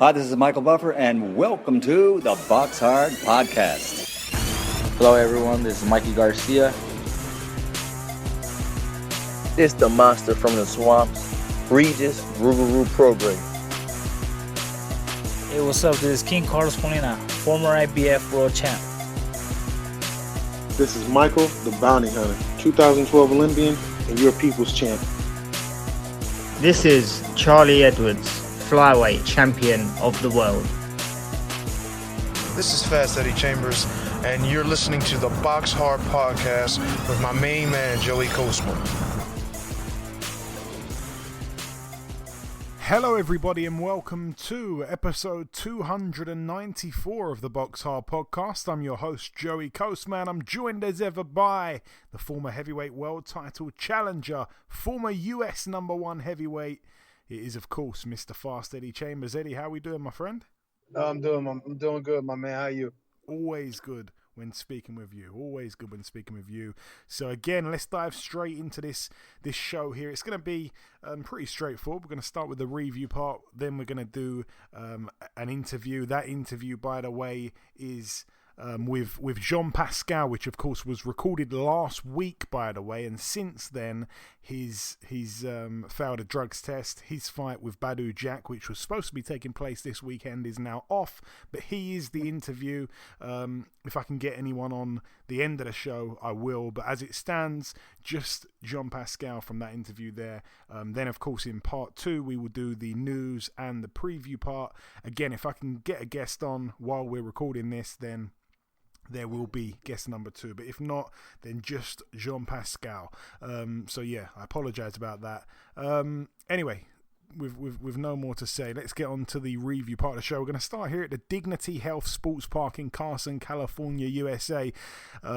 Hi, this is Michael Buffer, and welcome to the BoxHard Podcast. Hello, everyone. This is Mikey Garcia. This the monster from the swamps, Regis Rougarou Program. Hey, what's up? This is King Carlos Molina, former IBF world champ. This is Michael, the Bounty Hunter, 2012 Olympian and your people's champ. This is Charlie Edwards, flyweight champion of the world. This is Fast Eddie Chambers, and you're listening to the BoxHard Podcast with my main man, Joey Coastman. Hello everybody and welcome to episode 294 of the BoxHard Podcast. I'm your host Joey Coastman. I'm joined as ever by the former heavyweight world title challenger, former US #1 heavyweight. It is of course Mr. Fast Eddie Chambers. Eddie, how are we doing, my friend? I'm doing good, my man. How are you? Always good when speaking with you. Always good when speaking with you. So again, let's dive straight into this show here. It's going to be pretty straightforward. We're going to start with the review part. Then we're going to do an interview. That interview, by the way, is with Jean Pascal, which of course was recorded last week, by the way, and since then he's failed a drugs test. His fight with Badou Jack, which was supposed to be taking place this weekend, is now off, but he is the interview. If I can get anyone on the end of the show, I will, but as it stands, just Jean Pascal from that interview there. Then of course in part 2 we will do the news and the preview part. Again, if I can get a guest on while we're recording this, then there will be guest number 2, but if not, then just Jean Pascal. So yeah, I apologize about that. Anyway, with no more to say, let's get on to the review part of the show. We're going to start here at the Dignity Health Sports Park in Carson, California, USA.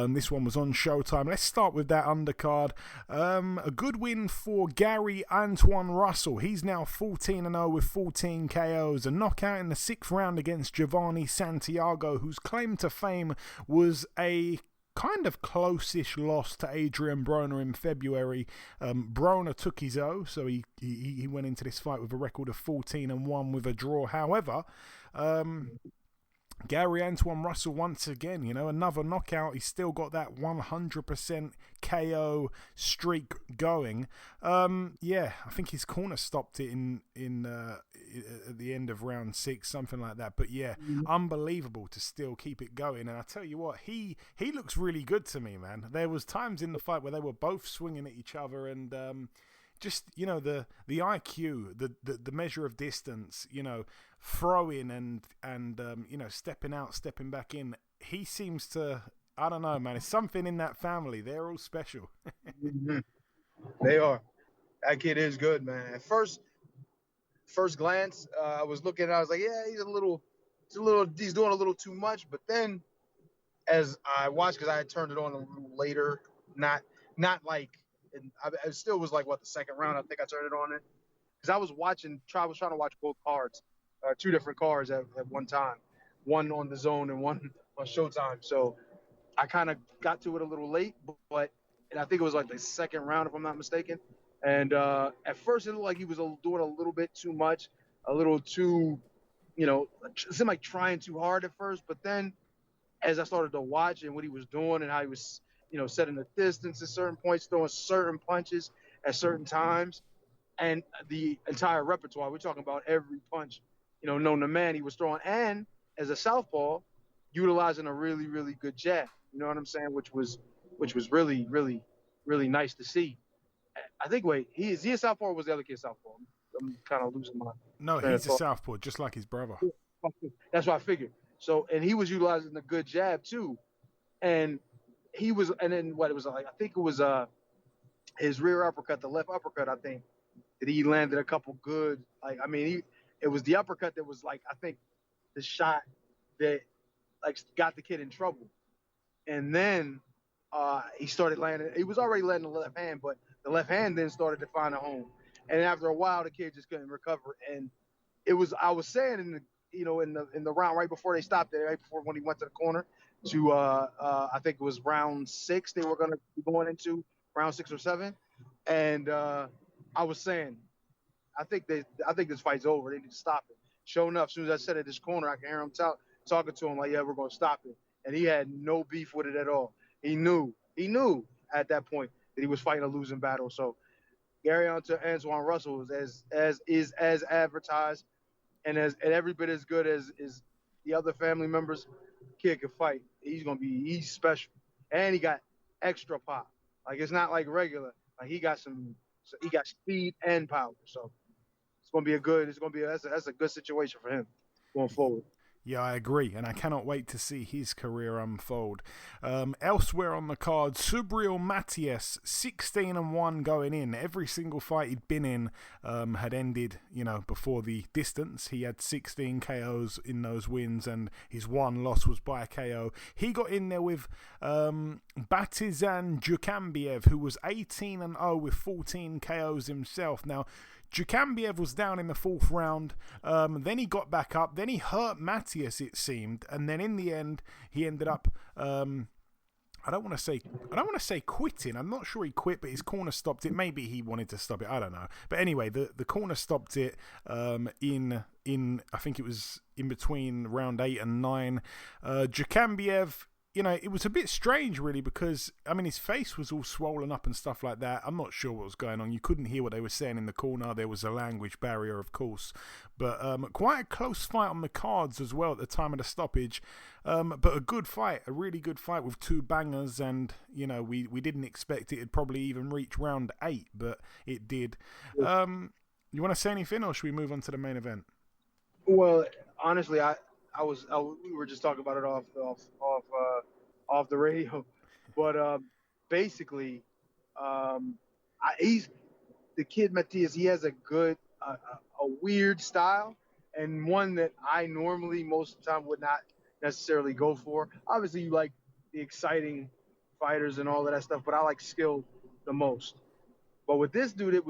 This one was on Showtime. Let's start with that undercard. A good win for Gary Antoine Russell. He's now 14-0 with 14 KOs. A knockout in the 6th round against Giovanni Santiago, whose claim to fame was a kind of close-ish loss to Adrian Broner in February. Broner took his O, so he went into this fight with a record of 14-1 with a draw. However, Gary Antoine Russell, once again, another knockout. He's still got that 100% KO streak going. I think his corner stopped it at the end of round 6, something like that. But yeah, unbelievable to still keep it going. And I tell you what, he looks really good to me, man. There was times in the fight where they were both swinging at each other, and just the IQ, the measure of distance, throwing and stepping out, stepping back in. He seems to, I don't know, man. It's something in that family. They're all special. Mm-hmm. They are. That kid is good, man. At first glance, I was looking at it, I was like, yeah, he's doing a little too much. But then, as I watched, because I had turned it on a little later, not like. And it still was like the second round. I think I turned it on it because I was trying to watch both cards, 2 different cards at one time, one on the Zone and one on Showtime. So I kind of got to it a little late, and I think it was like the second round if I'm not mistaken. And at first it looked like he was doing a little bit too much, a little too, it seemed like trying too hard at first. But then as I started to watch and what he was doing and how he was setting the distance at certain points, throwing certain punches at certain times, and the entire repertoire. We're talking about every punch, known to man he was throwing, and as a southpaw, utilizing a really, really good jab. You know what I'm saying? Which was really, really, really nice to see. I think. Wait, is he a southpaw or was the other kid southpaw? I'm kind of losing my. No, he's a southpaw, just like his brother. That's what I figured. So, and he was utilizing a good jab too, and he was, and then what it was like, I think it was his rear uppercut, the left uppercut, I think, that he landed a couple good, it was the uppercut that was I think the shot that got the kid in trouble. And then he started landing, he was already landing the left hand, but the left hand then started to find a home. And after a while, the kid just couldn't recover. And I was saying in the round right before they stopped it, right before when he went to the corner, to I think it was round 6 they were going to be going into, round 6 or 7, and I was saying I think this fight's over. They need to stop it. sure enough, as soon as I said it, this corner, I can hear him talking to him like, yeah, we're going to stop it. And he had no beef with it at all. He knew at that point that he was fighting a losing battle. So Gary Hunter, Antoine Russell is as advertised and every bit as good as the other family members. Kid can fight. He's special. And he got extra pop. Like, it's not like regular. Like, he got speed and power. So that's a good situation for him going forward. Yeah, I agree, and I cannot wait to see his career unfold. Elsewhere on the card, Subriel Matias, 16-1 going in. Every single fight he'd been in had ended, before the distance. He had 16 KOs in those wins, and his one loss was by a KO. He got in there with Batizan Jukambiev, who was 18-0 with 14 KOs himself. Now, Jukambiev was down in the fourth round, then he got back up, then he hurt Matias, it seemed, and then in the end he ended up I don't want to say quitting. I'm not sure he quit, but his corner stopped it. Maybe he wanted to stop it, I don't know. But anyway, the corner stopped it in I think it was in between round 8 and 9. Jukambiev, it was a bit strange, really, because, his face was all swollen up and stuff like that. I'm not sure what was going on. You couldn't hear what they were saying in the corner. There was a language barrier, of course. But quite a close fight on the cards as well at the time of the stoppage. But a good fight, a really good fight with two bangers. And, we didn't expect it'd probably even reach round 8, but it did. You want to say anything, or should we move on to the main event? Well, honestly, we were just talking about it off the radio, but basically, he's the kid Matias. He has a weird style, and one that I normally most of the time would not necessarily go for. Obviously, you like the exciting fighters and all of that stuff, but I like skill the most. But with this dude,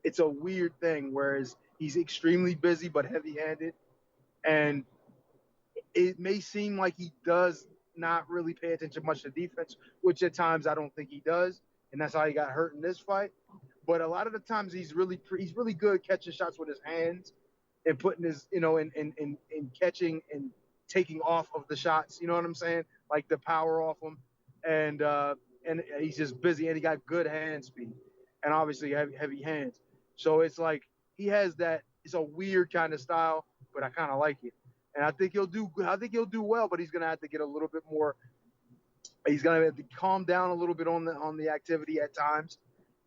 it's a weird thing. Whereas he's extremely busy but heavy-handed. And it may seem like he does not really pay attention much to defense, which at times I don't think he does. And that's how he got hurt in this fight. But a lot of the times he's really good catching shots with his hands and putting his, and catching and taking off of the shots. You know what I'm saying? Like the power off him. And he's just busy, and he got good hand speed and obviously heavy hands. So it's like he has that. It's a weird kind of style, but I kind of like it, and I think he'll do well. But he's gonna have to get a little bit more. He's gonna have to calm down a little bit on the activity at times,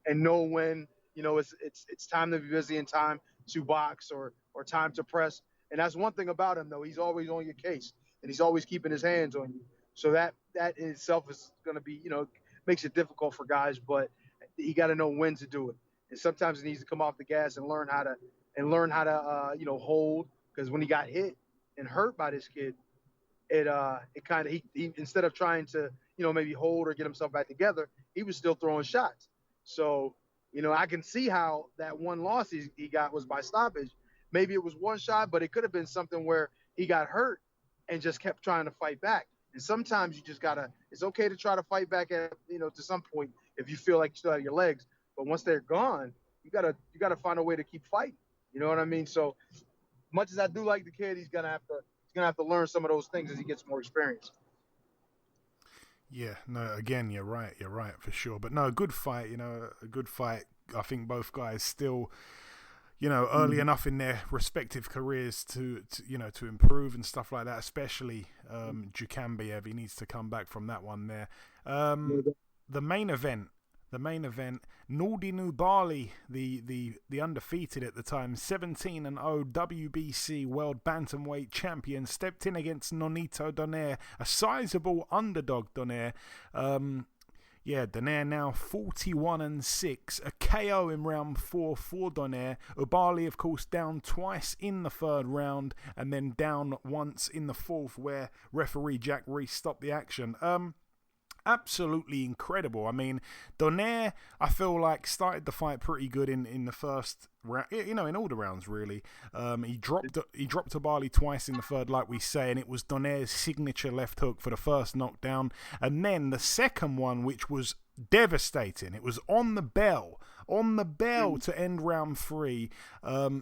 and know when it's time to be busy and time to box or time to press. And that's one thing about him, though. He's always on your case, and he's always keeping his hands on you. So that in itself is gonna be makes it difficult for guys, but he got to know when to do it. And sometimes he needs to come off the gas and learn how to hold, because when he got hit and hurt by this kid, it kind of he instead of trying to maybe hold or get himself back together, he was still throwing shots. So I can see how that one loss he got was by stoppage. Maybe it was one shot, but it could have been something where he got hurt and just kept trying to fight back. And sometimes you just gotta. It's okay to try to fight back at to some point if you feel like you still have your legs. But once they're gone, you gotta find a way to keep fighting. You know what I mean? So much as I do like the kid, he's gonna have to learn some of those things as he gets more experience. Yeah, no, again, you're right for sure. But no, a good fight, a good fight. I think both guys still, early enough in their respective careers to improve and stuff like that, especially Jukambiev. He needs to come back from that one there. The main event, Nordi Nubali, the undefeated at the time, 17-0 WBC World Bantamweight Champion, stepped in against Nonito Donaire, a sizable underdog Donaire. Donaire now 41-6, a KO in round 4 for Donaire. Ubali, of course, down twice in the third round, and then down once in the fourth, where referee Jack Reese stopped the action. Absolutely incredible. I mean, Donaire, I feel like, started the fight pretty good in the first round, in all the rounds, really. He dropped Ubali twice in the third, like we say, and it was Donaire's signature left hook for the first knockdown. And then the second one, which was devastating. It was on the bell to end round 3.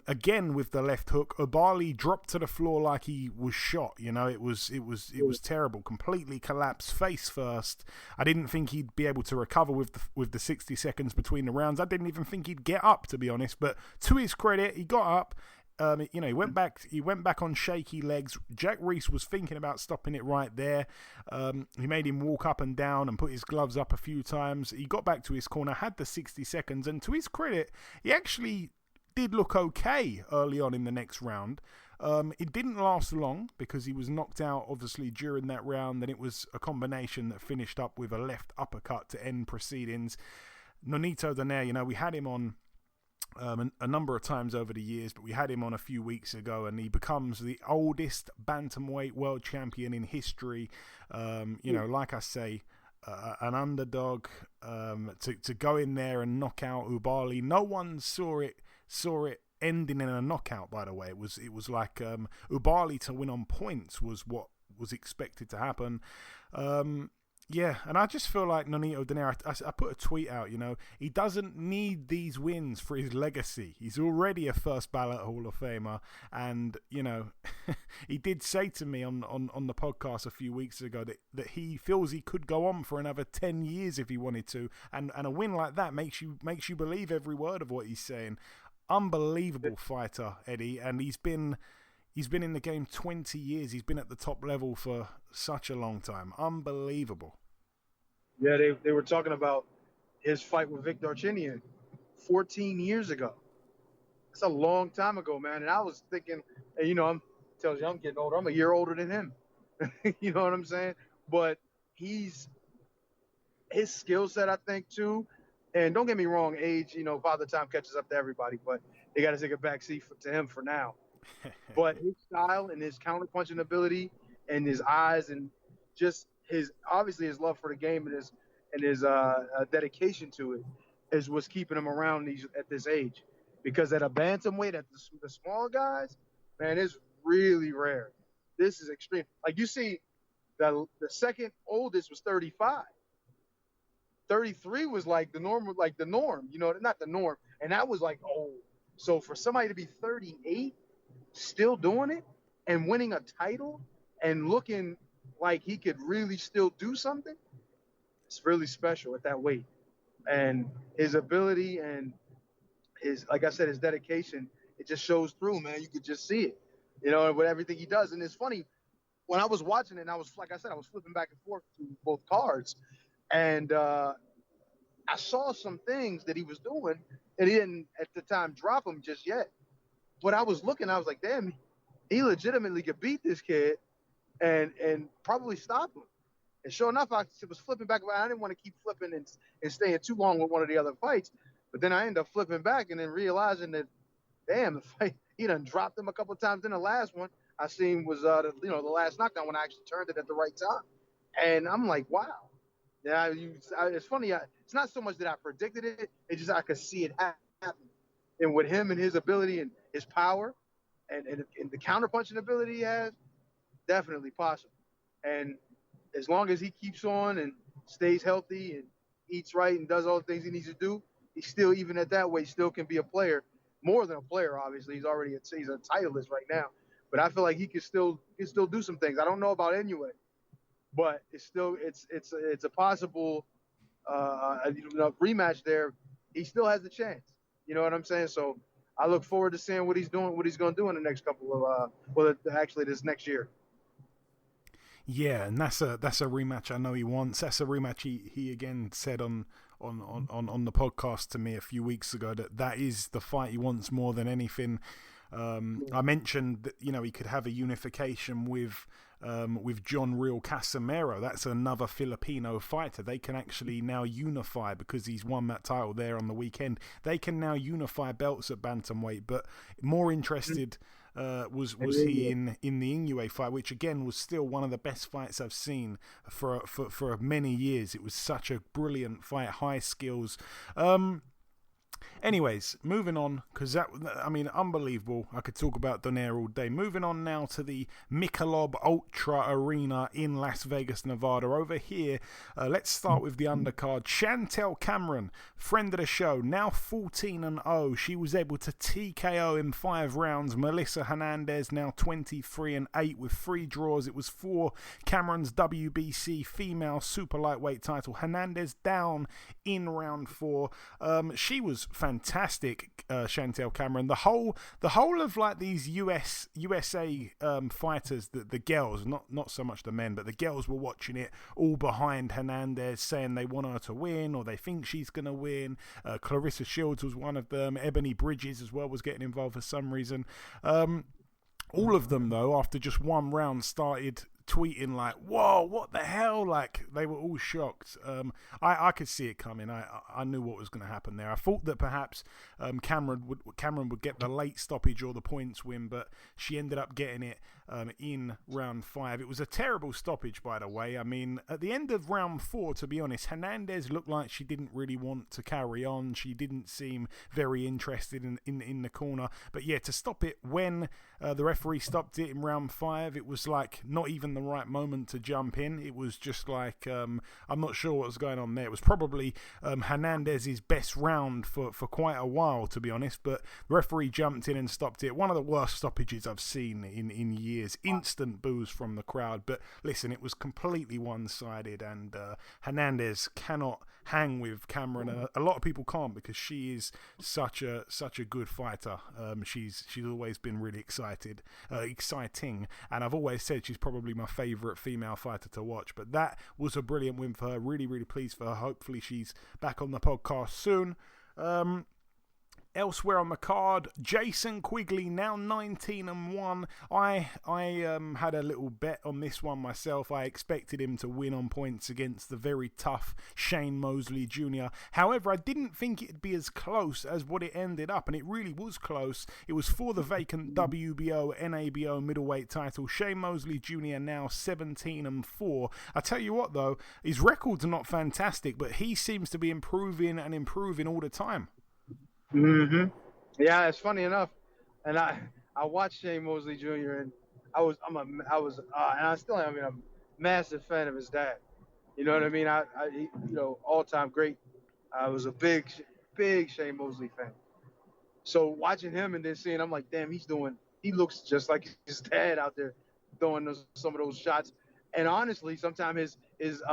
Again with the left hook, Ubali dropped to the floor like he was shot. You know, it was terrible. Completely collapsed face first. I didn't think he'd be able to recover with the 60 seconds between the rounds. I didn't even think he'd get up, to be honest. But to his credit, he got up. You know, he went back on shaky legs. Jack Reese was thinking about stopping it right there. He made him walk up and down and put his gloves up a few times. He got back to his corner, had the 60 seconds, and to his credit, he actually did look okay early on in the next round. It didn't last long because he was knocked out, obviously, during that round, and it was a combination that finished up with a left uppercut to end proceedings. Nonito Donaire, you know, we had him on a number of times over the years, but we had him on a few weeks ago, and he becomes the oldest bantamweight world champion in history. You know, like I say, an underdog to go in there and knock out Ubali. No one saw it ending in a knockout. By the way, it was like Ubali to win on points was what was expected to happen. Yeah, and I just feel like Nonito Donaire, I put a tweet out, you know, he doesn't need these wins for his legacy. He's already a first ballot Hall of Famer, and, you know, he did say to me on the podcast a few weeks ago that he feels he could go on for another 10 years if he wanted to, and a win like that makes you believe every word of what he's saying. Unbelievable fighter, Eddie, and he's been in the game 20 years. He's been at the top level for such a long time. Unbelievable. Yeah, they were talking about his fight with Vic Darchinyan 14 years ago. It's a long time ago, man. And I was thinking, and, you know, I'm getting older. I'm a year older than him. You know what I'm saying? But his skill set, I think, too. And don't get me wrong, age, you know, Father Time catches up to everybody, but they got to take a backseat to him for now. But his style and his counterpunching ability and his eyes and just obviously his love for the game and his dedication to it is what's keeping him around at this age. Because at a bantamweight, at the small guys, man, it's really rare. This is extreme. Like you see, the second oldest was 35. 33 was like the norm, you know, not the norm, and that was like old. So for somebody to be 38, still doing it and winning a title and looking like he could really still do something, it's really special at that weight. And his ability and his, like I said, his dedication, it just shows through, man. You could just see it, you know, with everything he does. And it's funny, when I was watching it, and I was flipping back and forth to both cards, and I saw some things that he was doing, and he didn't at the time drop them just yet. But I was looking, I was like, damn, he legitimately could beat this kid and probably stop him. And sure enough, I was flipping back. I didn't want to keep flipping and staying too long with one of the other fights. But then I ended up flipping back and then realizing that, damn, the fight, he done dropped him a couple of times. Then the last one I seen was, the last knockdown when I actually turned it at the right time. And I'm like, wow. Yeah, it's funny. It's not so much that I predicted it. It's just I could see it happen. And with him and his ability and his power and the counterpunching ability he has, definitely possible. And as long as he keeps on and stays healthy and eats right and does all the things he needs to do, he's still, even at that weight, still can be a player. More than a player, obviously. He's a titleist right now. But I feel like he can still do some things. I don't know about Inoue, but it's a possible rematch there. He still has the chance. You know what I'm saying? So I look forward to seeing what he's going to do in the next couple of this next year. Yeah, and that's a rematch I know he wants. That's a rematch he again said on the podcast to me a few weeks ago that is the fight he wants more than anything. I mentioned that, you know, he could have a unification with John Real Casimero. That's another Filipino fighter. They can actually now unify because he's won that title there on the weekend. They can now unify belts at bantamweight. But more interested was he in the Inoue fight, which again was still one of the best fights I've seen for many years. It was such a brilliant fight, high skills. Anyways, moving on, because unbelievable. I could talk about Donaire all day. Moving on now to the Michelob Ultra Arena in Las Vegas, Nevada. Over here, let's start with the undercard. Chantel Cameron, friend of the show, now 14-0. She was able to TKO in 5 rounds. Melissa Hernandez, now 23-8 with 3 draws. It was for Cameron's WBC female super lightweight title. Hernandez down in round 4. She was fantastic, Chantel Cameron. The whole of like these USA fighters, the girls, not so much the men, but the girls were watching it all behind Hernandez, saying they want her to win or they think she's gonna win. Clarissa Shields was one of them. Ebony Bridges as well was getting involved for some reason. All of them though, after just 1 round, started tweeting like, "Whoa, what the hell?" Like they were all shocked. I could see it coming. I knew what was going to happen there. I thought that perhaps Cameron would get the late stoppage or the points win, but she ended up getting it in round 5. It was a terrible stoppage, by the way. I mean, at the end of round 4, to be honest, Hernandez looked like she didn't really want to carry on. She didn't seem very interested in the corner. But yeah, to stop it when the referee stopped it in round 5, it was like not even the right moment to jump in. It was just like I'm not sure what was going on there. It was probably Hernandez's best round for quite a while, to be honest, but the referee jumped in and stopped it. One of the worst stoppages I've seen in years. Instant boos from the crowd, but listen, it was completely one-sided, and Hernandez cannot hang with Cameron, and a lot of people can't, because she is such a good fighter. She's always been really exciting, and I've always said she's probably my favourite female fighter to watch. But that was a brilliant win for her. Really, really pleased for her. Hopefully she's back on the podcast soon. Elsewhere on the card, Jason Quigley, now 19-1. I had a little bet on this one myself. I expected him to win on points against the very tough Shane Mosley Jr. However, I didn't think it'd be as close as what it ended up, and it really was close. It was for the vacant WBO, NABO middleweight title. Shane Mosley Jr. now 17-4. I tell you what, though, his records are not fantastic, but he seems to be improving all the time. Mm-hmm. Yeah, it's funny enough, and I watched Shane Mosley Jr. and and I still am. I mean, I'm a massive fan of his dad. You know what I mean? All-time great. I was a big Shane Mosley fan. So watching him and then seeing, I'm like, damn, he looks just like his dad out there throwing some of those shots. And honestly, sometimes his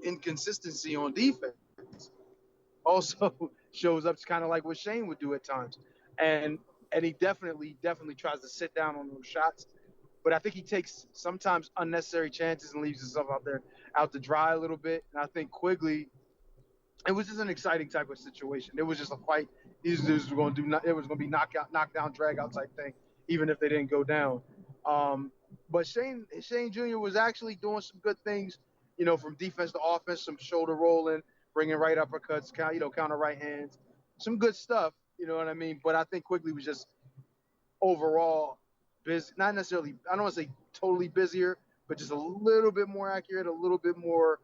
inconsistency on defense also shows up, kind of like what Shane would do at times. And he definitely tries to sit down on those shots. But I think he takes sometimes unnecessary chances and leaves himself out to dry a little bit. And I think Quigley, it was just an exciting type of situation. It was just a fight. These dudes were going to do. It was going to be knockdown, drag out type thing, even if they didn't go down. But Shane Jr. was actually doing some good things, from defense to offense, some shoulder rolling, bringing right uppercuts, counter right hands, some good stuff, you know what I mean? But I think Quigley was just overall busy, not necessarily, I don't want to say totally busier, but just a little bit more accurate, a little bit more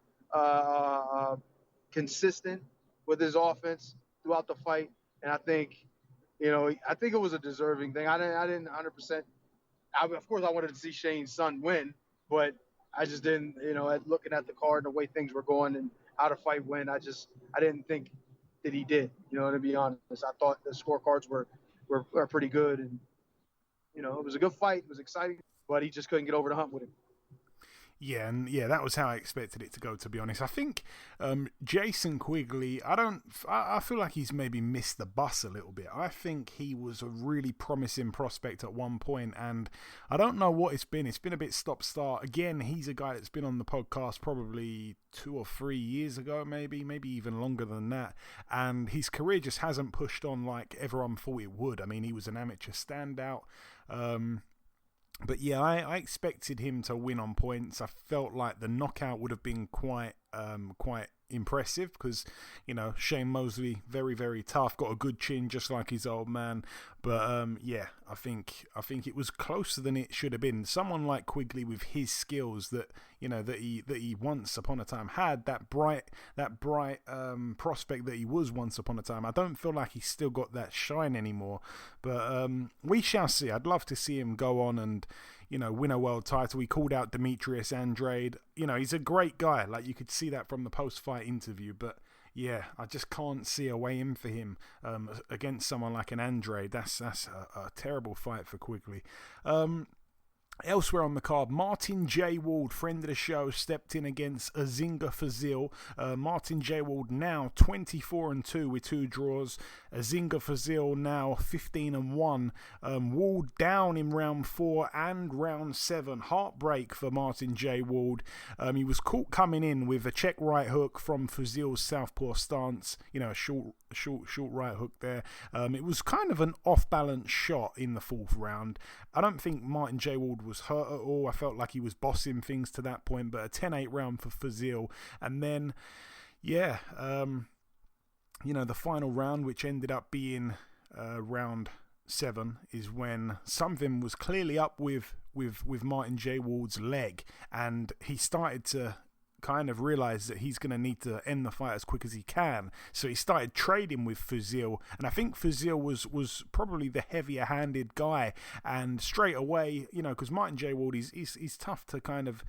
consistent with his offense throughout the fight. And I think, I think it was a deserving thing. I didn't 100%. Of course, I wanted to see Shane's son win, but I just didn't, looking at the card and the way things were going and how the fight went, I didn't think that he did, to be honest. I thought the scorecards were pretty good, and it was a good fight. It was exciting, but he just couldn't get over the hump with it. Yeah, and that was how I expected it to go, to be honest. I think Jason Quigley, I feel like he's maybe missed the bus a little bit. I think he was a really promising prospect at one point, and I don't know what it's been. It's been a bit stop-start. Again, he's a guy that's been on the podcast probably 2 or 3 years ago, maybe even longer than that, and his career just hasn't pushed on like everyone thought it would. I mean, he was an amateur standout. But yeah, I expected him to win on points. I felt like the knockout would have been quite impressive because, Shane Mosley, very, very tough, got a good chin just like his old man. But yeah, I think it was closer than it should have been. Someone like Quigley with his skills that he once upon a time had, that bright prospect that he was once upon a time. I don't feel like he's still got that shine anymore. But we shall see. I'd love to see him go on and win a world title. He called out Demetrius Andrade. He's a great guy. Like, you could see that from the post-fight interview. But yeah, I just can't see a way in for him against someone like an Andrade. That's a terrible fight for Quigley. Elsewhere on the card, Martin J. Ward, friend of the show, stepped in against Azinga Fazil. Martin J. Ward now 24-2 with 2 draws. Azinga Fazil now 15-1. Ward down in round 4 and round 7. Heartbreak for Martin J. Ward. He was caught coming in with a check right hook from Fazil's southpaw stance. A short right hook there. It was kind of an off-balance shot in the 4th round. I don't think Martin J. Ward was hurt at all. I felt like he was bossing things to that point, but a 10-8 round for Fazil. And then, the final round, which ended up being round 7, is when something was clearly up with Martin J. Ward's leg, and he started to kind of realized that he's going to need to end the fight as quick as he can. So he started trading with Fazil, and I think Fazil was probably the heavier handed guy. And straight away, because Martin J. Ward he's tough to kind of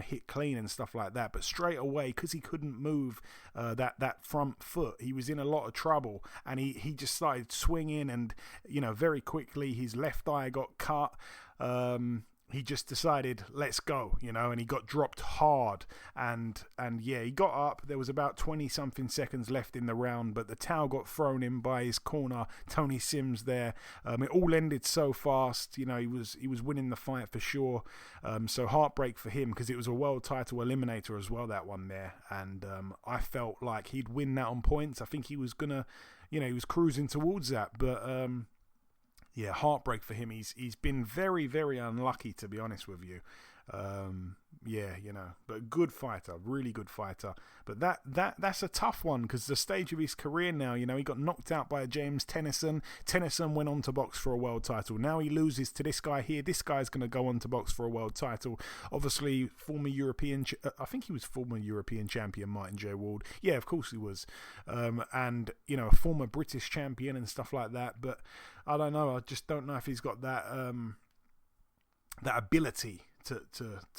hit clean and stuff like that, but straight away, because he couldn't move that front foot, he was in a lot of trouble, and he just started swinging, and very quickly his left eye got cut. He just decided, let's go, and he got dropped hard. And yeah, he got up. There was about 20-something seconds left in the round, but the towel got thrown in by his corner, Tony Sims there. It all ended so fast. He was winning the fight for sure. So heartbreak for him, because it was a world title eliminator as well, that one there. And I felt like he'd win that on points. I think he was going to, he was cruising towards that. But yeah, heartbreak for him. He's been very, very unlucky, to be honest with you. But good fighter, really good fighter. But that's a tough one, because the stage of his career now, he got knocked out by James Tennyson. Tennyson went on to box for a world title. Now he loses to this guy here. This guy's going to go on to box for a world title. Obviously, former European champion, Martin J. Ward. Yeah, of course he was. And a former British champion and stuff like that. But I don't know. I just don't know if he's got that ability to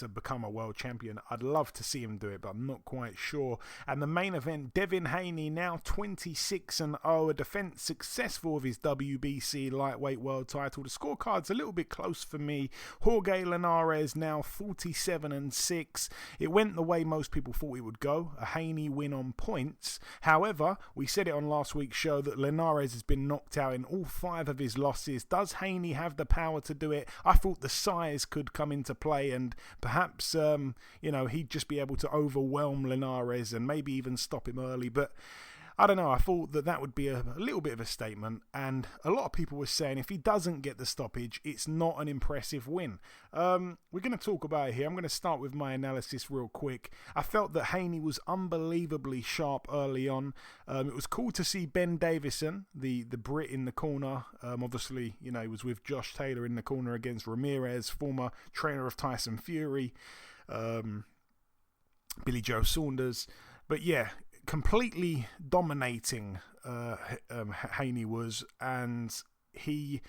become a world champion. I'd love to see him do it, but I'm not quite sure. And the main event, Devin Haney now 26-0, a defense successful of his WBC lightweight world title. The scorecard's a little bit close for me. Jorge Linares now 47-6. It went the way most people thought it would go, a Haney win on points. However, we said it on last week's show that Linares has been knocked out in all 5 of his losses. Does Haney have the power to do it? I thought the size could come into play, and perhaps he'd just be able to overwhelm Linares and maybe even stop him early. But I don't know, I thought that would be a little bit of a statement, and a lot of people were saying if he doesn't get the stoppage, it's not an impressive win. We're going to talk about it here. I'm going to start with my analysis real quick. I felt that Haney was unbelievably sharp early on. It was cool to see Ben Davison, the Brit, in the corner. Obviously, he was with Josh Taylor in the corner against Ramirez, former trainer of Tyson Fury, Billy Joe Saunders. But yeah, completely dominating Haney was, and he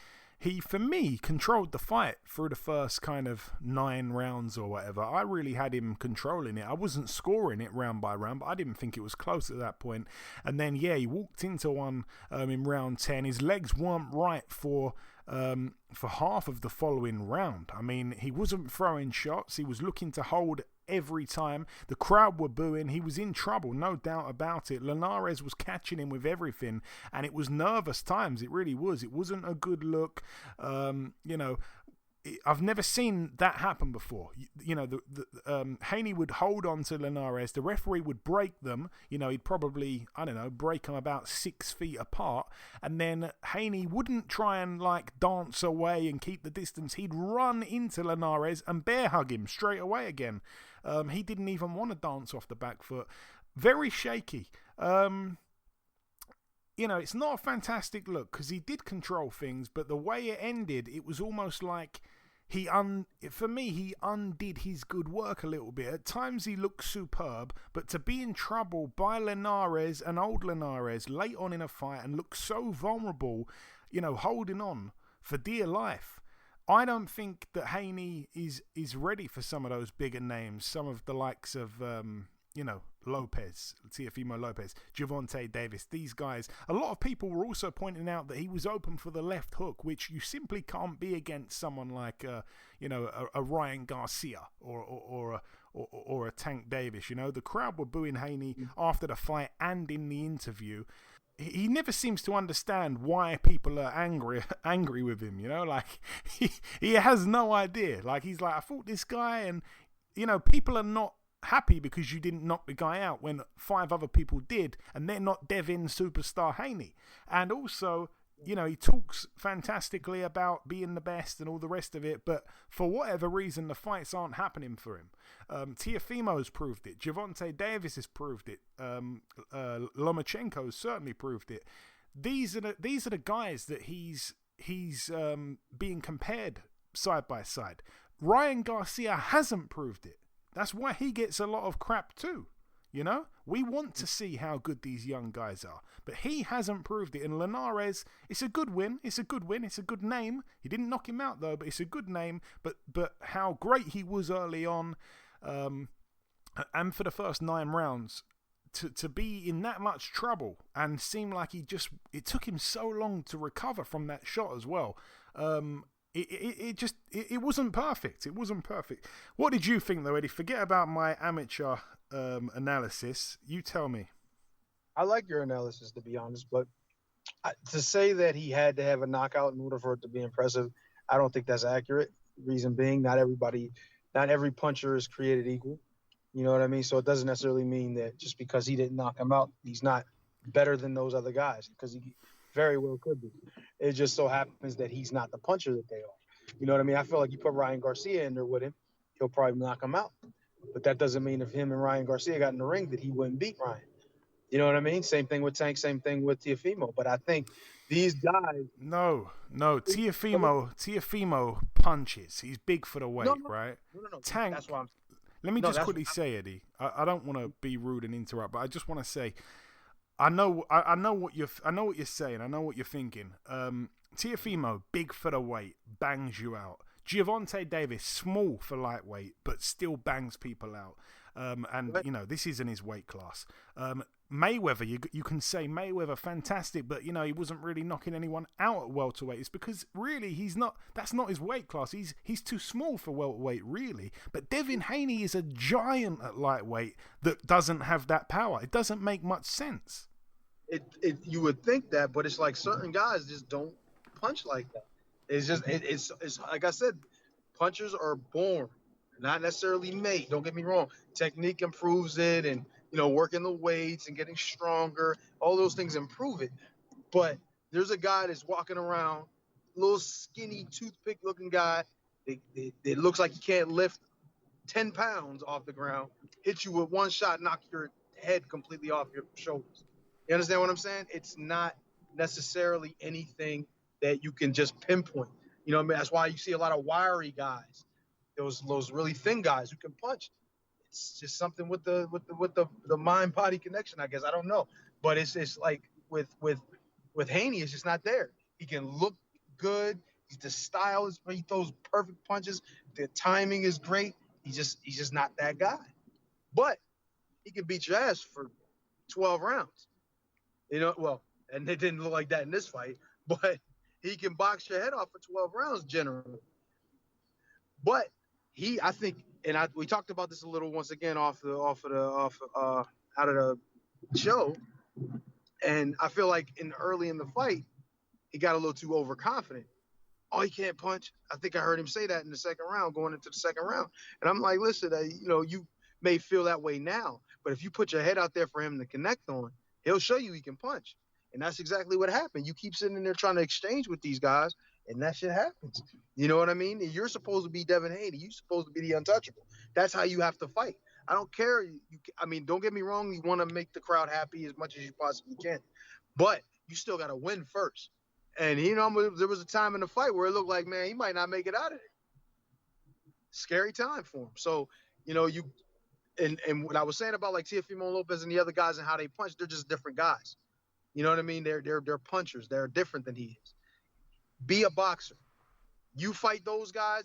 for me controlled the fight through the first kind of 9 rounds or whatever. I really had him controlling it. I wasn't scoring it round by round, but I didn't think it was close at that point. And then he walked into one in round 10. His legs weren't right for half of the following round. I mean, he wasn't throwing shots. He was looking to hold every time. The crowd were booing. He was in trouble, no doubt about it. Linares was catching him with everything, and it was nervous times. It really was. It wasn't a good look. I've never seen that happen before. Haney would hold on to Linares. The referee would break them. He'd probably, break them about 6 feet apart. And then Haney wouldn't try and dance away and keep the distance. He'd run into Linares and bear hug him straight away again. He didn't even want to dance off the back foot. Very shaky. it's not a fantastic look because he did control things, but the way it ended, it was almost like he undid his good work a little bit. At times he looked superb, but to be in trouble by Linares, an old Linares, late on in a fight and look so vulnerable, holding on for dear life. I don't think that Haney is ready for some of those bigger names, some of the likes of, Lopez, Teofimo Lopez, Gervonta Davis, these guys. A lot of people were also pointing out that he was open for the left hook, which you simply can't be against someone like, a Ryan Garcia or a Tank Davis. The crowd were booing Haney after the fight and in the interview. He never seems to understand why people are angry with him, like he has no idea. Like he's like, I fought this guy, and people are not happy because you didn't knock the guy out when 5 other people did, and they're not Devin superstar Haney. And also, he talks fantastically about being the best and all the rest of it, but for whatever reason, the fights aren't happening for him. Teofimo's proved it. Gervonta Davis has proved it. Lomachenko's certainly proved it. These are the guys that he's being compared side by side. Ryan Garcia hasn't proved it. That's why he gets a lot of crap too. We want to see how good these young guys are, but he hasn't proved it. And Linares, it's a good win. It's a good win. It's a good name. He didn't knock him out though, but it's a good name. But how great he was early on, and for the first 9 rounds, to be in that much trouble and seem like it took him so long to recover from that shot as well. It wasn't perfect. It wasn't perfect. What did you think though, Eddie? Forget about my amateur analysis. You tell me. I like your analysis, to be honest, but to say that he had to have a knockout in order for it to be impressive, I don't think that's accurate. Reason being, not every puncher is created equal. You know what I mean? So it doesn't necessarily mean that just because he didn't knock him out, he's not better than those other guys, because he very well could be. It just so happens that he's not the puncher that they are. You know what I mean? I feel like you put Ryan Garcia in there with him, he'll probably knock him out. But that doesn't mean if him and Ryan Garcia got in the ring that he wouldn't beat Ryan. You know what I mean? Same thing with Tank, same thing with Teofimo. But I think these guys... No. Teofimo punches. He's big for the weight, right? No. Tank... That's why I'm... Let me just quickly say, Eddie, I don't want to be rude and interrupt, but I just want to say... I know what you're saying. I know what you're thinking. Teofimo, big for the weight, bangs you out. Gervonta Davis, small for lightweight, but still bangs people out. This isn't his weight class. Mayweather, you can say Mayweather, fantastic, but he wasn't really knocking anyone out at welterweight. It's because really that's not his weight class. He's too small for welterweight, really. But Devin Haney is a giant at lightweight that doesn't have that power. It doesn't make much sense. You would think that, but it's like certain guys just don't punch like that. It's just it's like I said, punchers are born, not necessarily made. Don't get me wrong. Technique improves it, and working the weights and getting stronger, all those things improve it. But there's a guy that's walking around, little skinny toothpick looking guy. It looks like he can't lift 10 pounds off the ground. Hit you with one shot, knock your head completely off your shoulders. You understand what I'm saying? It's not necessarily anything that you can just pinpoint. You know what I mean? That's why you see a lot of wiry guys, those really thin guys who can punch. It's just something with the mind body connection, I guess. I don't know, but it's like with Haney, it's just not there. He can look good. The style is, he throws perfect punches. The timing is great. He's just not that guy. But he can beat your ass for 12 rounds. And it didn't look like that in this fight, but he can box your head off for 12 rounds generally. But I think, we talked about this a little once again out of the show, and I feel like early in the fight, he got a little too overconfident. Oh, he can't punch. I think I heard him say that in the second round, going into the second round. And I'm like, listen, you may feel that way now, but if you put your head out there for him to connect on, he'll show you he can punch. And that's exactly what happened. You keep sitting in there trying to exchange with these guys, and that shit happens. You know what I mean? You're supposed to be Devin Haney. You're supposed to be the untouchable. That's how you have to fight. I don't care. Don't get me wrong. You want to make the crowd happy as much as you possibly can. But you still got to win first. And there was a time in the fight where it looked like, man, he might not make it out of it. Scary time for him. So, and what I was saying about like Teofimo Lopez and the other guys and how they punch, they're just different guys. You know what I mean? They're punchers. They're different than he is. Be a boxer. You fight those guys.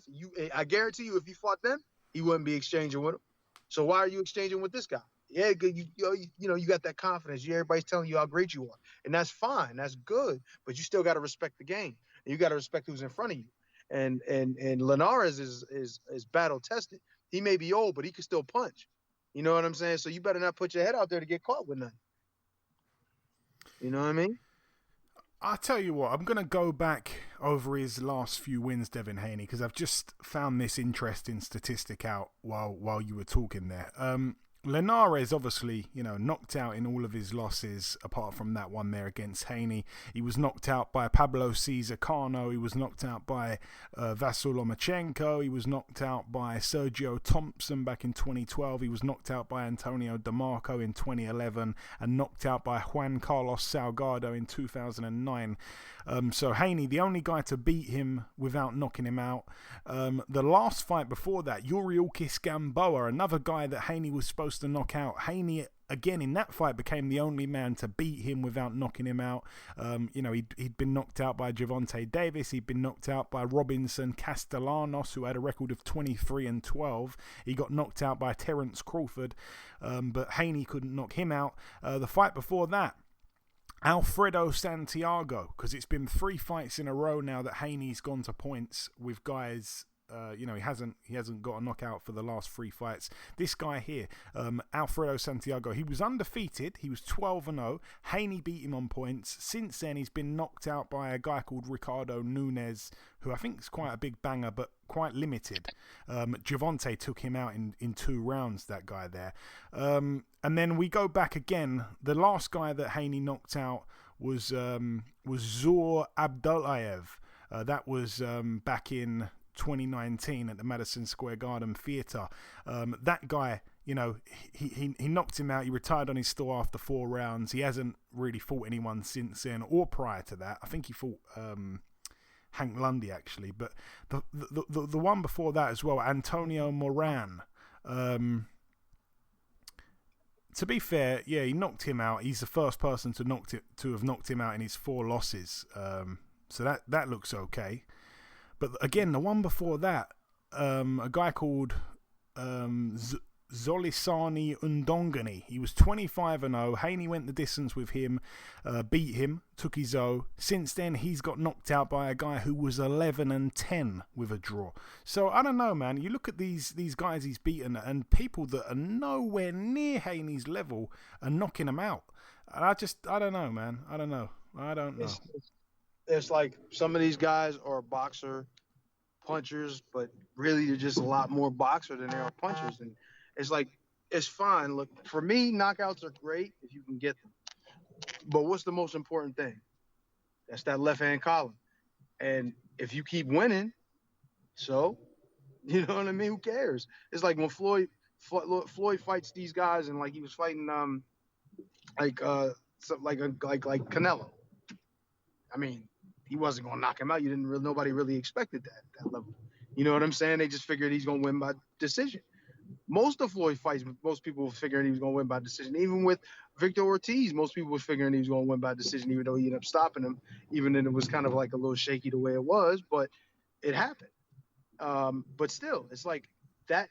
I guarantee you, if you fought them, he wouldn't be exchanging with them. So why are you exchanging with this guy? Yeah, you got that confidence. Everybody's telling you how great you are, and that's fine. That's good. But you still got to respect the game, and you got to respect who's in front of you. And Linares is battle tested. He may be old, but he can still punch. You know what I'm saying? So you better not put your head out there to get caught with nothing. You know what I mean? I'll tell you what, I'm going to go back over his last few wins, Devin Haney, because I've just found this interesting statistic out while you were talking there. Linares obviously, knocked out in all of his losses, apart from that one there against Haney. He was knocked out by Pablo Cesar Cano. He was knocked out by Vasyl Lomachenko. He was knocked out by Sergio Thompson back in 2012. He was knocked out by Antonio DeMarco in 2011 and knocked out by Juan Carlos Salgado in 2009. So Haney, the only guy to beat him without knocking him out. The last fight before that, Yuriorkis Gamboa, another guy that Haney was supposed to knock out. Haney, again, in that fight, became the only man to beat him without knocking him out. He'd been knocked out by Gervonta Davis. He'd been knocked out by Robinson Castellanos, who had a record of 23-12. He got knocked out by Terence Crawford, but Haney couldn't knock him out. The fight before that, Alfredo Santiago, because it's been 3 fights in a row now that Haney's gone to points with guys. He hasn't got a knockout for the last 3 fights. This guy here, Alfredo Santiago, he was undefeated. He was 12-0. Haney beat him on points. Since then, he's been knocked out by a guy called Ricardo Nunes, who I think is quite a big banger, but quite limited. Gervonta took him out in 2 rounds, that guy there. And then we go back again. The last guy that Haney knocked out was Zur Abdullayev. That was back in 2019 at the Madison Square Garden Theatre. That guy, he knocked him out. He retired on his store after 4 rounds. He hasn't really fought anyone since then or prior to that. I think he fought Hank Lundy actually, but the one before that as well, Antonio Moran. To be fair, yeah, he knocked him out. He's the first person to have knocked him out in his 4 losses. So that looks okay. But again, the one before that, a guy called Zolisani Undongani. He was 25-0. Haney went the distance with him, beat him, took his O. Since then, he's got knocked out by a guy who was 11-10 with a draw. So I don't know, man. You look at these guys he's beaten, and people that are nowhere near Haney's level are knocking him out. And I don't know, man. I don't know. It's like some of these guys are boxer punchers, but really they're just a lot more boxer than they are punchers. And it's like, it's fine. Look, for me, knockouts are great if you can get them. But what's the most important thing? That's that left-hand column. And if you keep winning, so, you know what I mean? Who cares? It's like when Floyd fights these guys, and like he was fighting like Canelo. I mean, he wasn't going to knock him out. Nobody really expected that level. You know what I'm saying? They just figured he's going to win by decision. Most of Floyd fights, most people were figuring he was going to win by decision. Even with Victor Ortiz, most people were figuring he was going to win by decision, even though he ended up stopping him, even then it was kind of like a little shaky the way it was, but it happened. But still, it's like that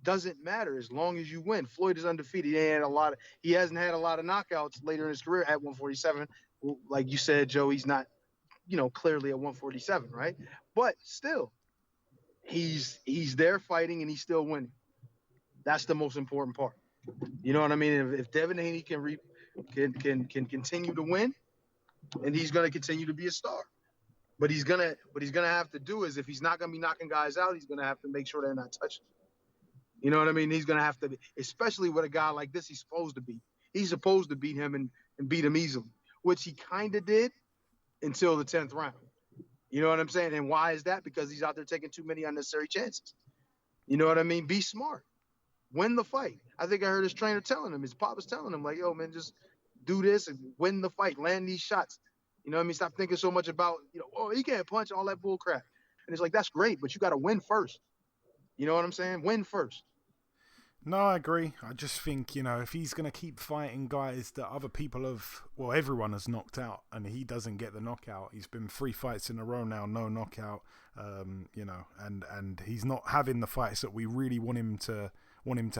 doesn't matter as long as you win. Floyd is undefeated. He hasn't had a lot of knockouts later in his career at 147. Like you said, Joe, he's not, clearly at 147, right? But still, he's there fighting and he's still winning. That's the most important part. You know what I mean? If Devin Haney can continue to win, and he's going to continue to be a star. But he's gonna have to do is, if he's not gonna be knocking guys out, he's gonna have to make sure they're not touching. You know what I mean? He's gonna have to be, especially with a guy like this, he's supposed to beat. He's supposed to beat him and beat him easily, which he kind of did until the 10th round. You know what I'm saying? And why is that? Because he's out there taking too many unnecessary chances. You know what I mean? Be smart. Win the fight. I think I heard his trainer telling him, his pop was telling him, like, yo, man, just do this and win the fight, land these shots. You know what I mean? Stop thinking so much about, oh, he can't punch, all that bull crap. And it's like, that's great, but you got to win first. You know what I'm saying? Win first. No, I agree. I just think, if he's going to keep fighting guys that other people everyone has knocked out, and he doesn't get the knockout. He's been 3 fights in a row now, no knockout, and he's not having the fights that we really want him to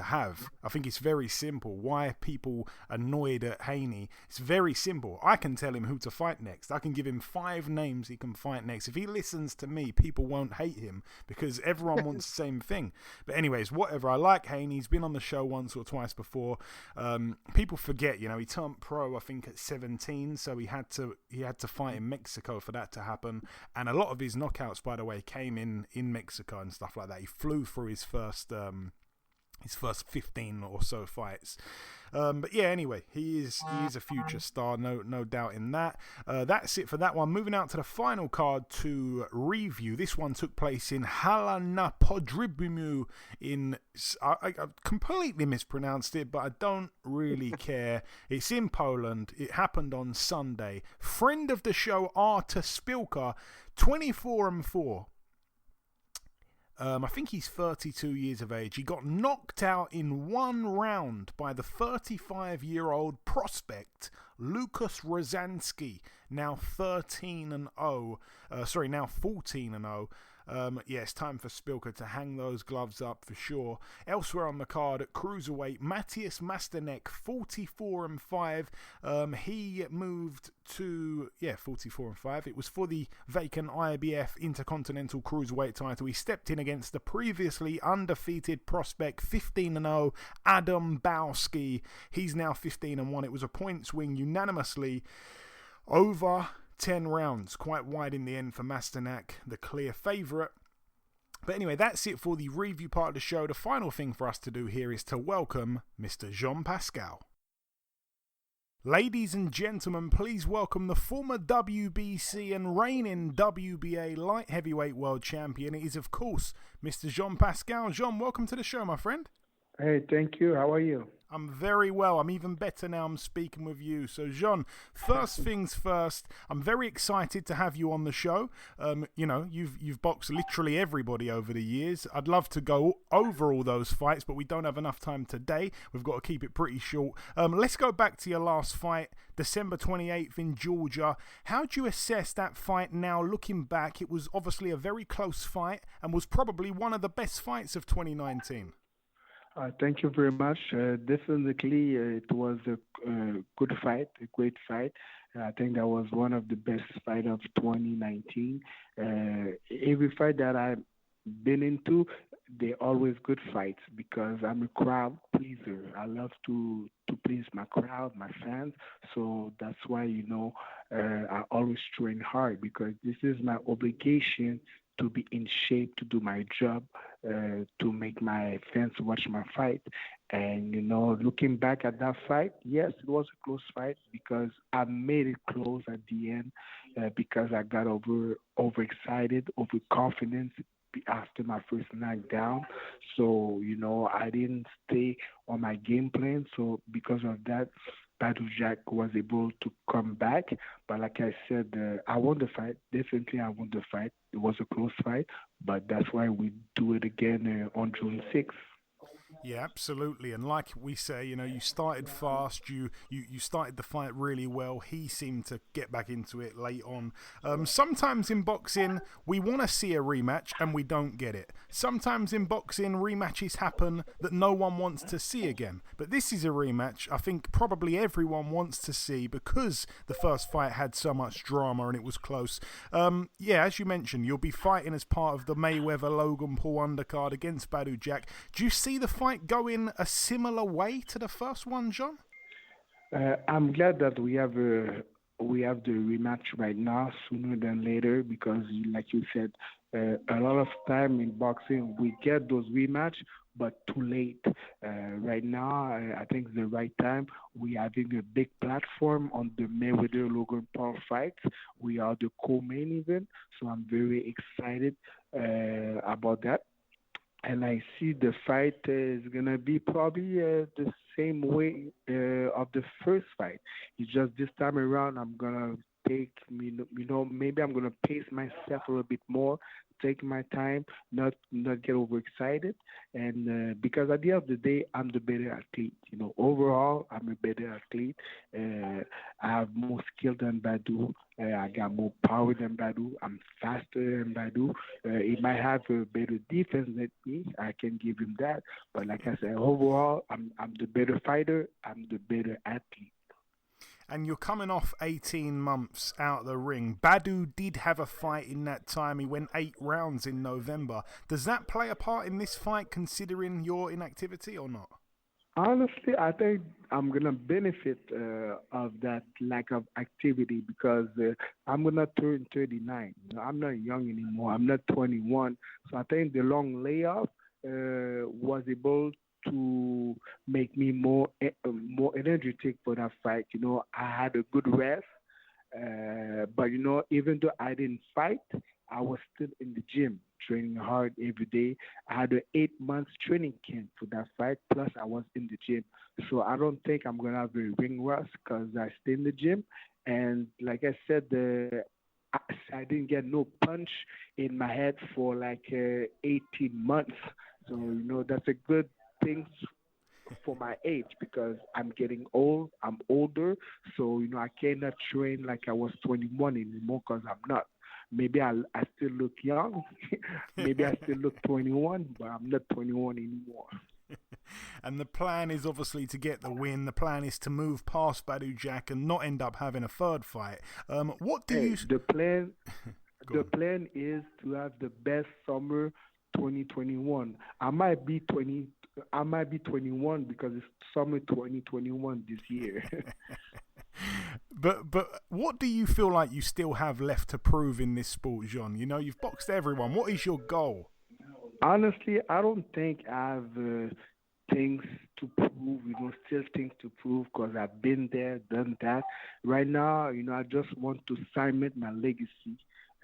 have. I think it's very simple. Why are people annoyed at Haney? It's very simple. I can tell him who to fight next. I can give him 5 names he can fight next. If he listens to me, people won't hate him because everyone wants the same thing. But anyways, whatever. I like Haney. He's been on the show once or twice before. People forget, he turned pro, I think, at 17, so he had to fight in Mexico for that to happen. And a lot of his knockouts, by the way, came in Mexico and stuff like that. He flew through his first 15 or so fights. But yeah, anyway, he is a future star, no doubt in that. That's it for that one. Moving out to the final card to review. This one took place in Halana Podribimu I completely mispronounced it, but I don't really care. It's in Poland. It happened on Sunday. Friend of the show, Artur Spilka, 24-4. I think he's 32 years of age. He got knocked out in 1 round by the 35-year-old prospect Lukas Rozanski, now 14-0. It's time for Spilka to hang those gloves up for sure. Elsewhere on the card at cruiserweight, Matthias Masternek, 44-5. He moved to 44-5. It was for the vacant IBF Intercontinental Cruiserweight title. He stepped in against the previously undefeated prospect, 15-0, Adam Bowski. He's now 15-1. It was a points win unanimously over 10 rounds, quite wide in the end for Masternak, the clear favourite. But anyway, that's it for the review part of the show. The final thing for us to do here is to welcome Mr. Jean Pascal. Ladies and gentlemen, please welcome the former WBC and reigning WBA Light-Heavyweight World Champion. It is, of course, Mr. Jean Pascal. Jean, welcome to the show, my friend. Hey, thank you. How are you? I'm very well. I'm even better now I'm speaking with you. So, Jean, first things first, I'm very excited to have you on the show. You've boxed literally everybody over the years. I'd love to go over all those fights, but we don't have enough time today. We've got to keep it pretty short. Let's go back to your last fight, December 28th in Georgia. How do you assess that fight now looking back? It was obviously a very close fight and was probably one of the best fights of 2019. Thank you very much. Definitely, it was a good fight, a great fight. I think that was one of the best fights of 2019. Every fight that I've been into, they're always good fights because I'm a crowd pleaser. I love to please my crowd, my fans. So that's why, I always train hard because this is my obligation to be in shape, to do my job, to make my fans watch my fight. And, looking back at that fight, yes, it was a close fight because I made it close at the end because I got overexcited, overconfident after my first knockdown. So, I didn't stay on my game plan. So because of that, Badou Jack was able to come back. But like I said, I won the fight. Definitely I won the fight. It was a close fight, but that's why we do it again on June 6th. Yeah, absolutely. And like we say, you started fast. You started the fight really well. He seemed to get back into it late on. Sometimes in boxing, we want to see a rematch and we don't get it. Sometimes in boxing, rematches happen that no one wants to see again. But this is a rematch I think probably everyone wants to see because the first fight had so much drama and it was close. As you mentioned, you'll be fighting as part of the Mayweather-Logan Paul undercard against Badou Jack. Do you see the fight going a similar way to the first one, John? I'm glad that we have the rematch right now, sooner than later, because like you said, a lot of time in boxing we get those rematch, but too late. Right now, I think it's the right time. We are having a big platform on the Mayweather-Logan Paul fight. We are the co-main event, so I'm very excited about that. and I see the fight is gonna be probably the same way of the first fight. It's just this time around I'm gonna take maybe I'm gonna pace myself a little bit more, take my time, not get overexcited, and because at the end of the day I'm the better athlete. Overall I'm a better athlete. I have more skill than Badou. I got more power than Badou. I'm faster than Badou. He might have a better defense than me. I can give him that. But like I said, overall, I'm the better fighter. I'm the better athlete. And you're coming off 18 months out of the ring. Badou did have a fight in that time. He went 8 rounds in November. Does that play a part in this fight, considering your inactivity, or not? Honestly, I think I'm going to benefit of that lack of activity because I'm going to turn 39. I'm not young anymore. I'm not 21. So I think the long layoff was able to make me more energetic for that fight. I had a good rest, but even though I didn't fight, I was still in the gym training hard every day. I had an 8-month training camp for that fight, plus I was in the gym. So I don't think I'm gonna have a ring rust because I stay in the gym. And like I said, I didn't get no punch in my head for like 18 months. So that's a good things for my age because I'm getting old. I'm older, so I cannot train like I was 21 anymore because I'm not. Maybe I still look young. Maybe I still look 21, but I'm not 21 anymore. And the plan is obviously to get the win. The plan is to move past Badou Jack and not end up having a third fight. What do you? The plan is to have the best summer 2021. I might be 21 because it's summer 2021 this year. But what do you feel like you still have left to prove in this sport, Jean? You've boxed everyone. What is your goal? Honestly, I don't think I have things to prove. Still things to prove because I've been there, done that. Right now, I just want to cement my legacy.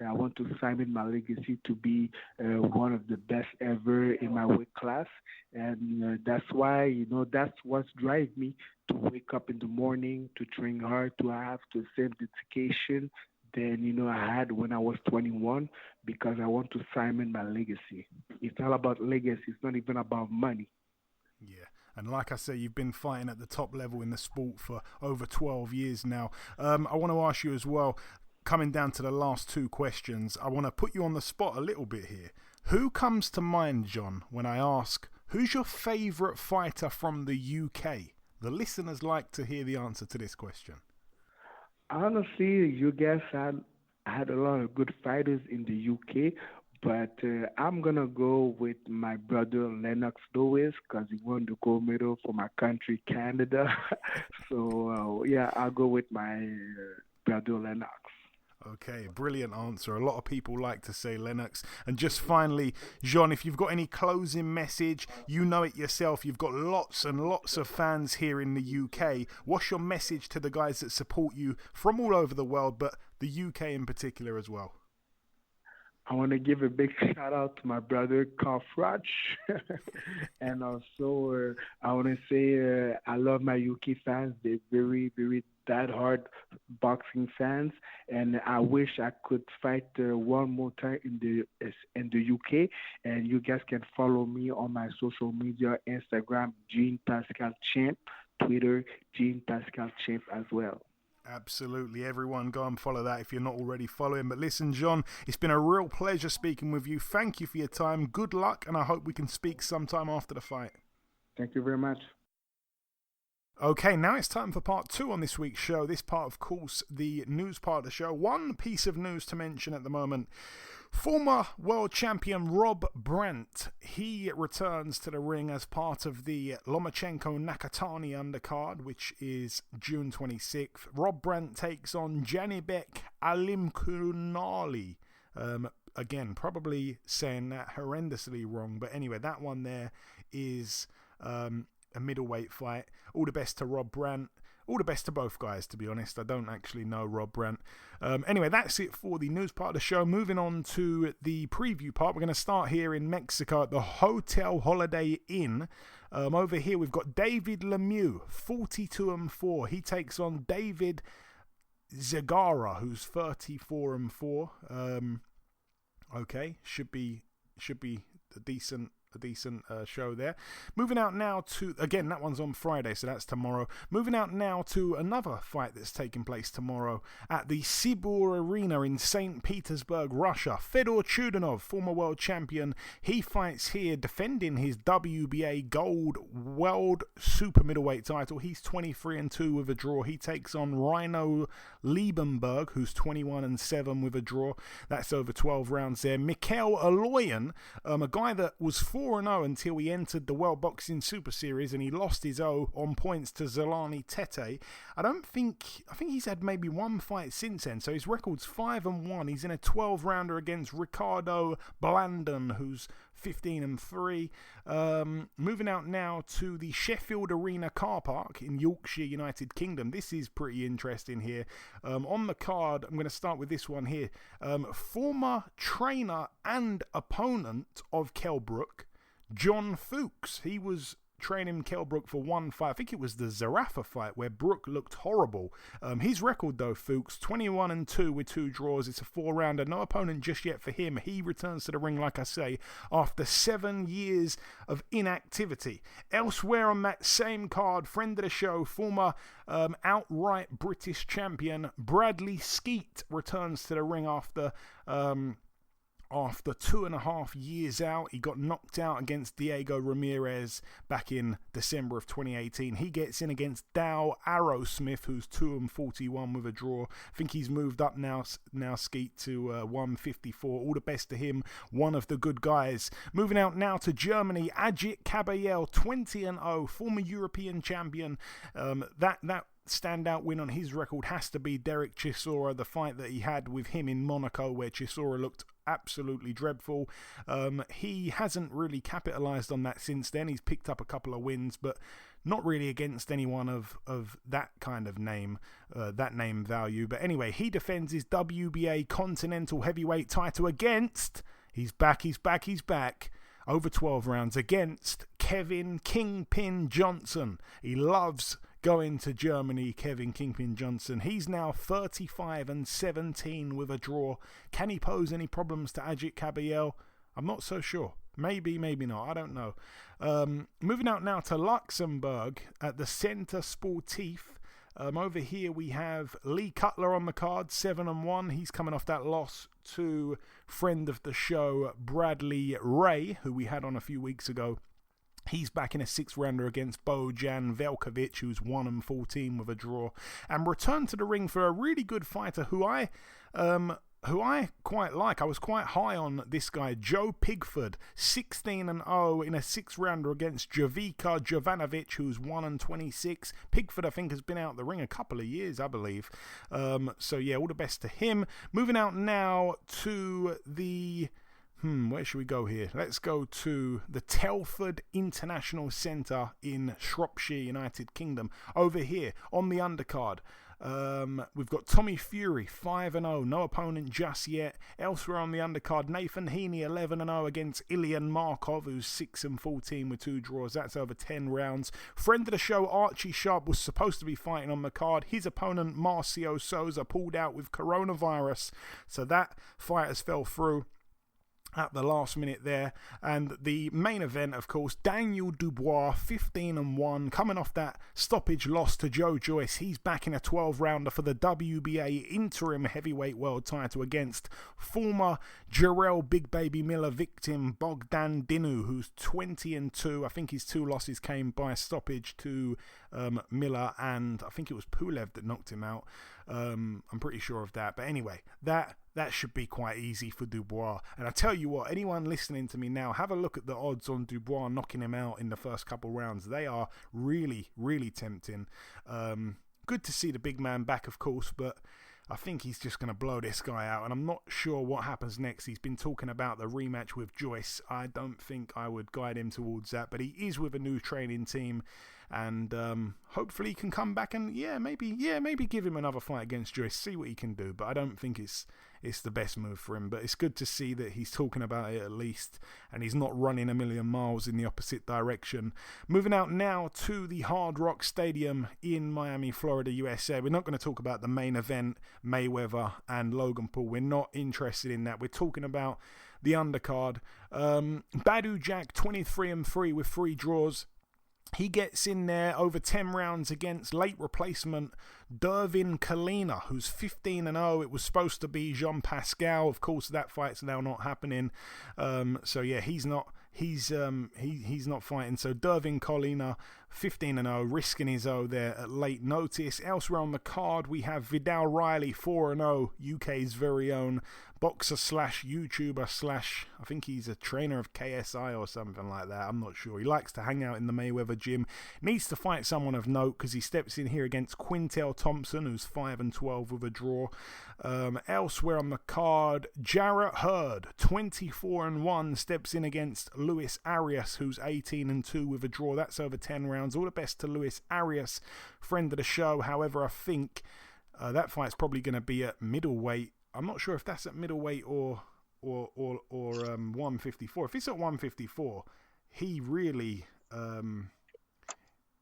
I want to cement my legacy to be one of the best ever in my weight class. And that's why, that's what drives me to wake up in the morning, to train hard, to have the same dedication than, I had when I was 21 because I want to cement my legacy. It's all about legacy. It's not even about money. Yeah. And like I say, you've been fighting at the top level in the sport for over 12 years now. I want to ask you as well, coming down to the last 2 questions, I want to put you on the spot a little bit here. Who comes to mind, John, when I ask, who's your favourite fighter from the UK? The listeners like to hear the answer to this question. Honestly, you guys had a lot of good fighters in the UK, but I'm going to go with my brother Lennox Lewis because he won the gold medal for my country, Canada. So, I'll go with my brother Lennox. Okay, brilliant answer. A lot of people like to say Lennox. And just finally, Jean, if you've got any closing message, you know it yourself. You've got lots and lots of fans here in the UK. What's your message to the guys that support you from all over the world, but the UK in particular as well? I want to give a big shout out to my brother, Carl Frotch. And also, I want to say I love my UK fans. They're very, very diehard boxing fans. And I wish I could fight one more time in the UK. And you guys can follow me on my social media, Instagram, Jean Pascal Champ, Twitter, Jean Pascal Champ as well. Absolutely. Everyone go and follow that if you're not already following. But listen, John, it's been a real pleasure speaking with you. Thank you for your time. Good luck, and I hope we can speak sometime after the fight. Thank you very much. Okay, now it's time for part 2 on this week's show. This part, of course, the news part of the show. One piece of news to mention at the moment. Former world champion Rob Brandt, he returns to the ring as part of the Lomachenko-Nakatani undercard, which is June 26th. Rob Brandt takes on Janibek Alimkunali. Again, probably saying that horrendously wrong, but anyway, that one there is a middleweight fight. All the best to Rob Brandt. all the best to both guys, to be honest. I don't actually know Rob Brandt. Anyway, that's it for the news part of the show. Moving on to the preview part. We're going to start here in Mexico at the Hotel Holiday Inn. Over here, we've got David Lemieux, 42-4. He takes on David Zagara, who's 34-4. Okay, should be a decent show there. Moving out now to, again, that one's on Friday, so that's tomorrow. Moving out now to another fight that's taking place tomorrow at the Sibur Arena in St. Petersburg, Russia. Fedor Chudanov, former world champion, he fights here defending his WBA Gold World Super Middleweight title. He's 23-2 with a draw. He takes on Rhino Liebenberg, who's 21-7 with a draw. That's over 12 rounds there. Mikhail Aloyan, a guy that was 4-0 until he entered the World Boxing Super Series, and he lost his O on points to Zolani Tete. I think he's had maybe one fight since then, so his record's 5-1. He's in a 12-rounder against Ricardo Blandon, who's 15-3. Moving out now to the Sheffield Arena car park in Yorkshire, United Kingdom. This is pretty interesting here. On the card, I'm going to start with this one here. Former trainer and opponent of Kell Brook, John Fuchs. He was training Kell Brook for one fight. I think it was the Zarafa fight where Brook looked horrible. His record though, Fuchs, 21-2 with 2 draws. It's a 4-rounder. No opponent just yet for him. He returns to the ring, like I say, after 7 years of inactivity. Elsewhere on that same card, friend of the show, former outright British champion Bradley Skeet returns to the ring after 2.5 years out. He got knocked out against Diego Ramirez back in December of 2018. He gets in against Dow Arrowsmith, who's 2-41 with a draw. I think he's moved up now Skeet, to 154. All the best to him, one of the good guys. Moving out now to Germany, Ajit Kabayel, 20-0, former European champion. That standout win on his record has to be Derek Chisora, the fight that he had with him in Monaco, where Chisora looked absolutely dreadful. He hasn't really capitalized on that since then. He's picked up a couple of wins, but not really against anyone of that kind of name, that name value. But anyway, he defends his WBA Continental Heavyweight title against, he's back, over 12 rounds, against Kevin Kingpin Johnson. He loves going to Germany, Kevin Kingpin Johnson. He's now 35-17 with a draw. Can he pose any problems to Ajit Kabayel? I'm not so sure. Maybe, maybe not. I don't know. Moving out now to Luxembourg at the Centre Sportif. Over here we have Lee Cutler on the card, 7-1. He's coming off that loss to friend of the show, Bradley Ray, who we had on a few weeks ago. He's back in a 6-rounder against Bojan Velkovic, who's 1-14 with a draw, and returned to the ring for a really good fighter who I quite like. I was quite high on this guy, Joe Pigford, 16-0 in a 6-rounder against Jovica Jovanovic, who's 1-26. Pigford, I think, has been out the ring a couple of years, I believe. So yeah, all the best to him. Moving out now to the... where should we go here? Let's go to the Telford International Centre in Shropshire, United Kingdom. Over here on the undercard, we've got Tommy Fury, 5-0, no opponent just yet. Elsewhere on the undercard, Nathan Heaney, 11-0 against Ilian Markov, who's 6-14 with 2 draws. That's over 10 rounds. Friend of the show, Archie Sharp, was supposed to be fighting on the card. His opponent, Marcio Souza, pulled out with coronavirus, so that fight has fell through at the last minute there. And the main event, of course, Daniel Dubois, 15-1, coming off that stoppage loss to Joe Joyce. He's back in a 12-rounder for the WBA interim heavyweight world title against former Jarrell Big Baby Miller victim Bogdan Dinu, who's 20-2. I think his 2 losses came by stoppage to Miller, and I think it was Pulev that knocked him out. I'm pretty sure of that. But anyway, that should be quite easy for Dubois. And I tell you what, anyone listening to me now, have a look at the odds on Dubois knocking him out in the first couple rounds. They are really, really tempting. Good to see the big man back, of course, but I think he's just going to blow this guy out, and I'm not sure what happens next. He's been talking about the rematch with Joyce. I don't think I would guide him towards that, but he is with a new training team, and hopefully he can come back and maybe give him another fight against Joyce, see what he can do. But I don't think it's the best move for him. But it's good to see that he's talking about it at least, and he's not running a million miles in the opposite direction. Moving out now to the Hard Rock Stadium in Miami, Florida, USA. We're not going to talk about the main event, Mayweather and Logan Paul. We're not interested in that. We're talking about the undercard. Badou Jack, 23-3 with 3 draws. He gets in there over 10 rounds against late replacement Dervin Colina, who's 15-0. It was supposed to be Jean Pascal. Of course, that fight's now not happening. He's not fighting. So Dervin Colina, 15-0, risking his O there at late notice. Elsewhere on the card, we have Vidal Riley, 4-0, UK's very own boxer slash YouTuber slash, I think he's a trainer of KSI or something like that. I'm not sure. He likes to hang out in the Mayweather gym. Needs to fight someone of note because he steps in here against Quintel Thompson, who's 5-12 with a draw. Elsewhere on the card, Jarrett Hurd, 24-1, steps in against Luis Arias, who's 18-2 with a draw. That's over 10 rounds. All the best to Luis Arias, friend of the show. However, I think that fight's probably going to be at middleweight. I'm not sure if that's at middleweight or 154. If it's at 154, he really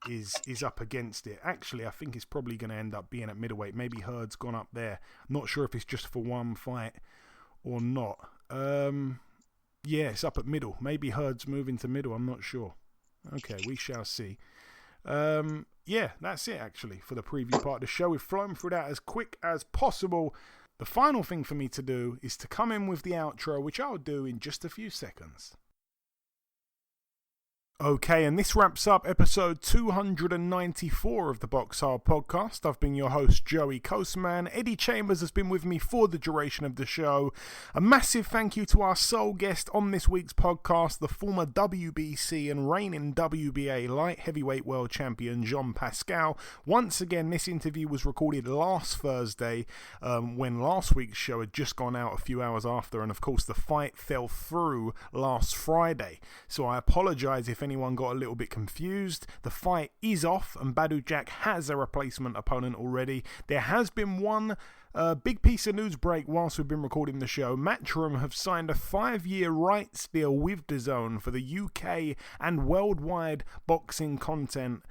is up against it. Actually, I think it's probably going to end up being at middleweight. Maybe Hurd's gone up there. Not sure if it's just for one fight or not. It's up at middle. Maybe Hurd's moving to middle. I'm not sure. Okay, we shall see. That's it actually for the preview part of the show. We've flown through that as quick as possible. The final thing for me to do is to come in with the outro, which I'll do in just a few seconds. Okay, and this wraps up episode 294 of the BoxHard Podcast. I've been your host, Joey Coastman. Eddie Chambers has been with me for the duration of the show. A massive thank you to our sole guest on this week's podcast, the former WBC and reigning WBA Light-Heavyweight World Champion, Jean Pascal. Once again, this interview was recorded last Thursday, when last week's show had just gone out a few hours after, and of course the fight fell through last Friday. So I apologise if anyone got a little bit confused. The fight is off and Badou Jack has a replacement opponent already. There has been one big piece of news break whilst we've been recording the show. Matchroom have signed a 5-year rights deal with DAZN for the UK and worldwide boxing content.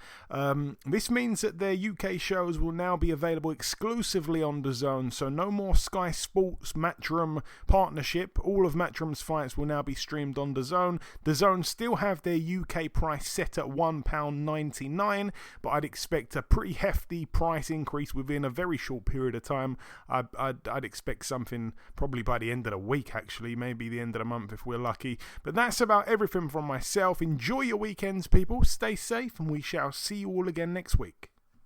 This means that their UK shows will now be available exclusively on DAZN, so no more Sky Sports Matchroom partnership. All of Matchroom's fights will now be streamed on DAZN. DAZN still have their UK price set at £1.99, but I'd expect a pretty hefty price increase within a very short period of time. I'd expect something probably by the end of the week, actually, maybe the end of the month if we're lucky. But that's about everything from myself. Enjoy your weekends, people. Stay safe, and we shall see you all again next week.